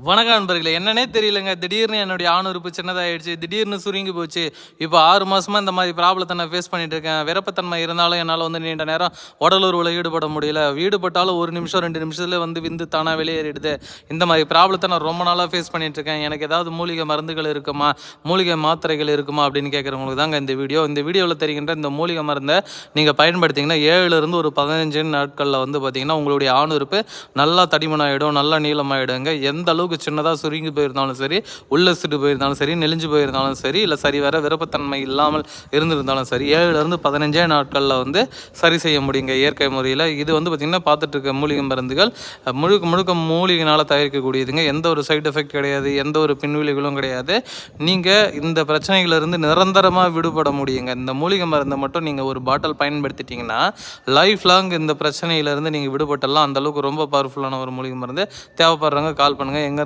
வணக்கம் நண்பர்களே, என்னன்னே தெரியலங்க. திடீர்னு என்னுடைய ஆணுறுப்பு சின்னதாயிடுச்சு, திடீர்னு சுருங்கி போச்சு. இப்போ 6 மாசமா இந்த மாதிரி ப்ராப்ளத்தை நான் ஃபேஸ் பண்ணிட்டு இருக்கேன். விரப்பத்தன்மை இருந்தாலும் என்னால் நீண்ட நேரம் உடலுறவுல ஈடுபட முடியல. ஈடுபட்டாலும் 1 நிமிஷம் 2 நிமிஷத்துல விந்து தானா வெளியேறிடுது. இந்த மாதிரி ப்ராப்ளத்தை நான் ரொம்ப நாளாக ஃபேஸ் பண்ணிட்டு இருக்கேன். எனக்கு ஏதாவது மூலிகை மருந்துகள் இருக்குமா, மூலிகை மாத்திரைகள் இருக்குமா அப்படின்னு கேட்குறவங்களுக்கு தாங்க இந்த வீடியோ. இந்த வீடியோவில் தெரிகின்ற இந்த மூலிகை மருந்தை நீங்கள் பயன்படுத்திங்கன்னா 7லேருந்து ஒரு 15 நாட்களில் பார்த்தீங்கன்னா உங்களுடைய ஆணுறுப்பு நல்லா தடிமனாயிடும், நல்லா நீளமாயிடுங்க. எந்த அளவுக்கு சின்னதாக சுருங்கி போயிருந்தாலும் சரி, உள்ள சிட்டு போயிருந்தாலும் சரி, நெளிஞ்சு போயிருந்தாலும் சரி, இல்லை சரி வர விருப்பத்தன்மை இல்லாமல் இருந்திருந்தாலும் சரி, 7லேருந்து 15 நாட்களில் சரி செய்ய முடியுங்க இயற்கை முறையில். இது பார்த்திங்கன்னா பார்த்துட்டு இருக்க மூலிகை மருந்துகள் முழுக்க முழுக்க மூலிகைனால் தயாரிக்கக்கூடியதுங்க. எந்த ஒரு சைடு எஃபெக்ட் கிடையாது, எந்த ஒரு பின்விளைவுகளும் கிடையாது. நீங்கள் இந்த பிரச்சனைகளிலிருந்து நிரந்தரமாக விடுபட முடியுங்க. இந்த மூலிகை மருந்தை மட்டும் நீங்கள் ஒரு பாட்டில் பயன்படுத்திட்டிங்கன்னா லைஃப் லாங் இந்த பிரச்சனையிலேருந்து நீங்கள் விடுபட்டலாம். அந்தளவுக்கு ரொம்ப பவர்ஃபுல்லான ஒரு மூலிகை மருந்து. தேவைப்படுறவங்க கால் பண்ணுங்கள்.